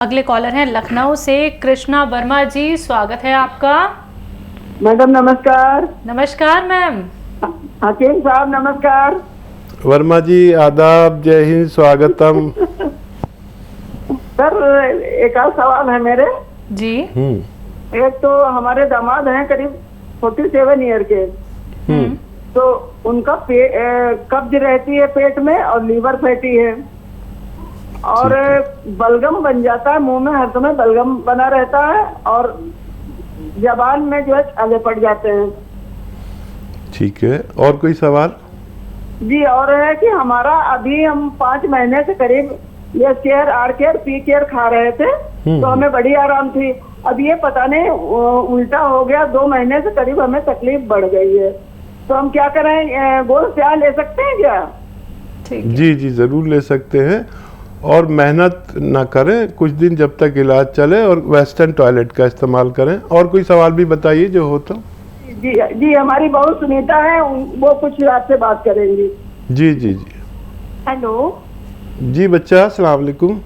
अगले कॉलर हैं लखनऊ से कृष्णा वर्मा जी, स्वागत है आपका। मैडम नमस्कार। नमस्कार मैम। हकीम साहब नमस्कार। वर्मा जी आदाब, जय हिंद, स्वागतम। सर एक और सवाल है मेरे जी। एक तो हमारे दामाद हैं करीब 47 ईयर के, तो उनका कब्ज रहती है पेट में और लीवर फैटी है और बलगम बन जाता है, मुंह में हर समय बलगम बना रहता है और जबान में जो है छाले पड़ जाते हैं। ठीक है, और कोई सवाल? जी, और है कि हमारा अभी हम 5 महीने से करीब ये care R care P care खा रहे थे तो हमें बड़ी आराम थी। अब ये पता नहीं उल्टा हो गया, 2 महीने से करीब हमें तकलीफ बढ़ गई है, तो हम क्या करें? गोश्त क्या ले सकते हैं क्या? जी जी जरूर ले सकते हैं, और मेहनत ना करें कुछ दिन जब तक इलाज चले, और वेस्टर्न टॉयलेट का इस्तेमाल करें। और कोई सवाल भी बताइए जो हो तो। जी जी, हमारी बहू सुनीता है, वो कुछ आपसे बात करेंगी। जी जी जी। हेलो जी बच्चा, अस्सलाम वालेकुम।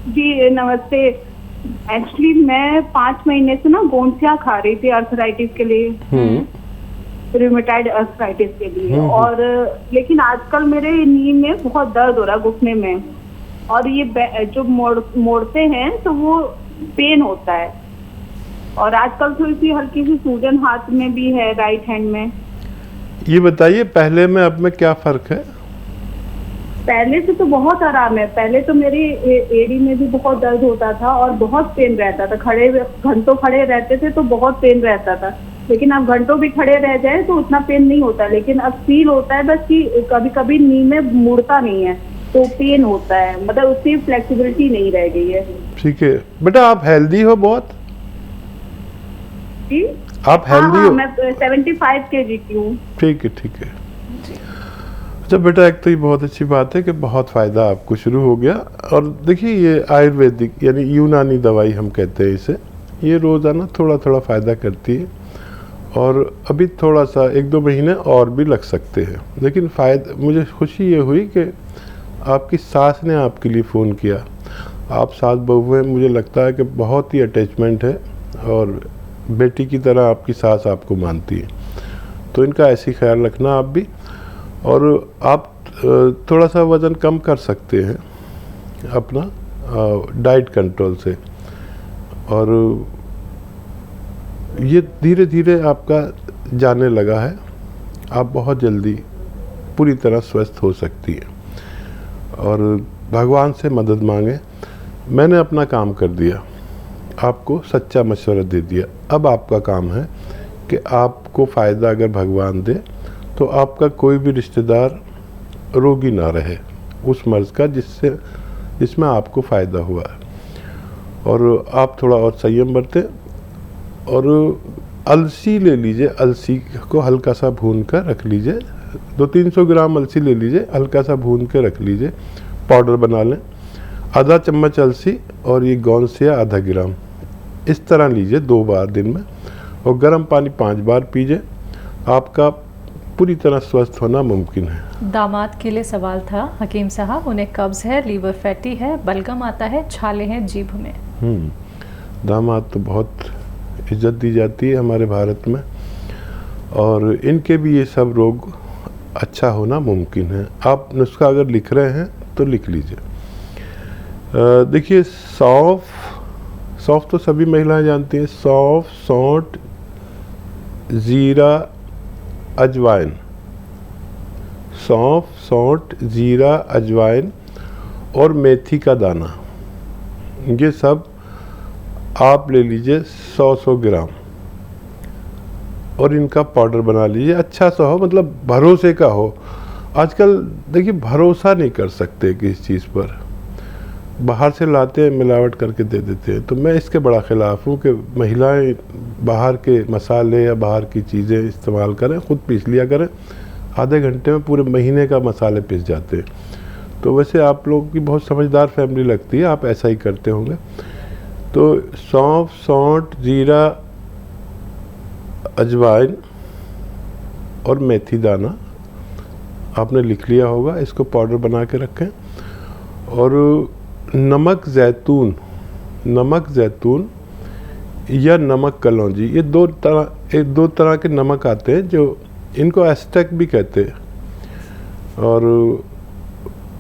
जी नमस्ते। एक्चुअली मैं 5 महीने से ना गोंसिया खा रही थी अर्थराइटिस के लिए, रूमेटाइड अर्थराइटिस के लिए, और लेकिन आजकल मेरे नी में बहुत दर्द हो रहा है, घुटने में, और ये जो मोड़ते हैं तो वो पेन होता है, और आजकल थोड़ी सी हल्की सी सूजन हाथ में भी है, राइट हैंड में। ये बताइए पहले में अब में क्या फर्क है? पहले से तो बहुत आराम है। पहले तो मेरी एड़ी में भी बहुत दर्द होता था और बहुत पेन रहता था, घंटों खड़े रहते थे तो बहुत पेन रहता था, लेकिन अब घंटों भी खड़े रह जाए तो उतना पेन नहीं होता, लेकिन अब फील होता है बस कि कभी कभी नी में मुड़ता नहीं है तो पेन होता है, मतलब उसकी फ्लेक्सिबिलिटी नहीं रह गई है। ठीक है बेटा, आप हेल्दी हो बहुत? जी आप हेल्दी हो? मैं 75 kg की हूँ। ठीक है ठीक है। अच्छा बेटा, एक तो ये बहुत अच्छी बात है कि बहुत फ़ायदा आपको शुरू हो गया। और देखिए ये आयुर्वेदिक यानी यूनानी दवाई हम कहते हैं इसे, ये रोज़ाना थोड़ा थोड़ा फ़ायदा करती है, और अभी थोड़ा सा 1-2 महीने और भी लग सकते हैं, लेकिन फ़ायदा मुझे खुशी ये हुई कि आपकी सास ने आपके लिए फ़ोन किया। आप सास बहू हैं, मुझे लगता है कि बहुत ही अटैचमेंट है और बेटी की तरह आपकी सास आपको मानती है, तो इनका ऐसी ख्याल रखना आप भी। और आप थोड़ा सा वज़न कम कर सकते हैं अपना डाइट कंट्रोल से, और ये धीरे धीरे आपका जाने लगा है, आप बहुत जल्दी पूरी तरह स्वस्थ हो सकती है, और भगवान से मदद मांगे। मैंने अपना काम कर दिया, आपको सच्चा मशवरा दे दिया। अब आपका काम है कि आपको फ़ायदा अगर भगवान दे तो आपका कोई भी रिश्तेदार रोगी ना रहे उस मर्ज़ का जिसमें आपको फ़ायदा हुआ है, और आप थोड़ा और संयम बरतें। और अलसी ले लीजिए, अलसी को हल्का सा भून कर रख लीजिए, 200-300 ग्राम अलसी ले लीजिए, हल्का सा भून के रख लीजिए, पाउडर बना लें। आधा चम्मच अलसी और ये गोंसिया आधा ग्राम, इस तरह लीजिए 2 बार दिन में, और गर्म पानी 5 बार पीजिए। आपका पूरी तरह स्वस्थ होना मुमकिन है। दामाद के लिए सवाल था हकीम साहब, उन्हें कब्ज है, लीवर फैटी है, बलगम आता है, छाले हैं जीभ में। दामाद तो बहुत इज्जत दी जाती है हमारे भारत में, और इनके भी ये सब रोग अच्छा होना मुमकिन है। आप नुस्खा अगर लिख रहे हैं तो लिख लीजिए। देखिए सौंफ तो सभी महिलाएं जानती हैं, सौंफ, सौंठ, ज़ीरा, अजवाइन, सौंफ, सौंठ, ज़ीरा, अजवाइन और मेथी का दाना, ये सब आप ले लीजिए 100 ग्राम, और इनका पाउडर बना लीजिए। अच्छा सा हो, मतलब भरोसे का हो। आजकल देखिए भरोसा नहीं कर सकते किसी चीज़ पर, बाहर से लाते हैं मिलावट करके दे देते हैं। तो मैं इसके बड़ा ख़िलाफ़ हूँ कि महिलाएं बाहर के मसाले या बाहर की चीज़ें इस्तेमाल करें, ख़ुद पीस लिया करें, आधे घंटे में पूरे महीने का मसाले पिस जाते हैं। तो वैसे आप लोगों की बहुत समझदार फैमिली लगती है, आप ऐसा ही करते होंगे। तो सौंफ, सौंठ, ज़ीरा, अजवाइन और मेथी दाना आपने लिख लिया होगा, इसको पाउडर बना के रखें। और नमक, जैतून नमक जैतून या नमक कलौंजी, ये दो तरह के नमक आते हैं, जो इनको एस्टेक भी कहते हैं और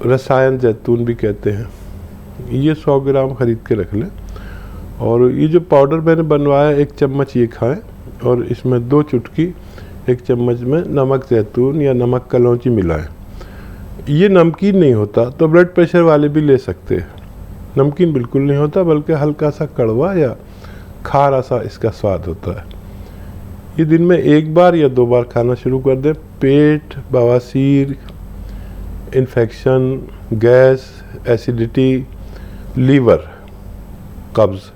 रसायन जैतून भी कहते हैं। ये 100 ग्राम ख़रीद के रख लें। और ये जो पाउडर मैंने बनवाया 1 चम्मच ये खाएं, और इसमें 2 चुटकी 1 चम्मच में नमक जैतून या नमक कलौंजी मिलाएं। ये नमकीन नहीं होता, तो ब्लड प्रेशर वाले भी ले सकते हैं। नमकीन बिल्कुल नहीं होता, बल्कि हल्का सा कड़वा या खारा सा इसका स्वाद होता है। ये दिन में 1 बार या 2 बार खाना शुरू कर दें। पेट, बवासीर, इन्फेक्शन, गैस, एसिडिटी, लीवर, कब्ज़,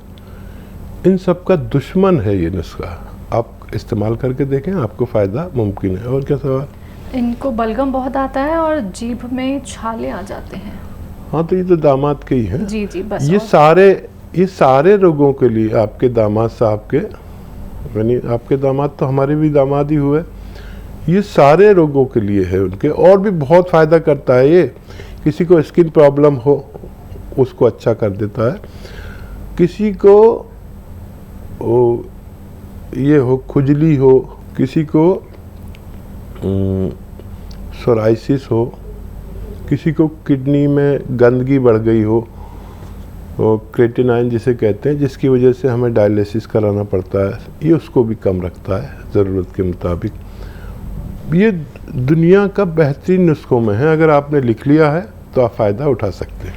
इन सब का दुश्मन है ये नुस्खा। आप इस्तेमाल करके देखें, आपको फ़ायदा मुमकिन है। और क्या सवाल? इनको बलगम बहुत आता है और जीभ में छाले आ जाते हैं। हाँ, तो ये तो दामाद के ही हैं। जी जी, बस। ये सारे रोगों के लिए आपके दामाद साहब के, यानी आपके दामाद तो हमारे भी दामाद ही हुए, ये सारे रोगों के लिए है उनके। और भी बहुत फ़ायदा करता है ये। किसी को स्किन प्रॉब्लम हो उसको अच्छा कर देता है, किसी को ये हो खुजली हो, किसी को सोराइसिस हो, किसी को किडनी में गंदगी बढ़ गई हो, क्रेटिनाइन जिसे कहते हैं, जिसकी वजह से हमें डायलिसिस कराना पड़ता है, ये उसको भी कम रखता है ज़रूरत के मुताबिक। ये दुनिया का बेहतरीन नुस्खों में है। अगर आपने लिख लिया है तो आप फ़ायदा उठा सकते हैं।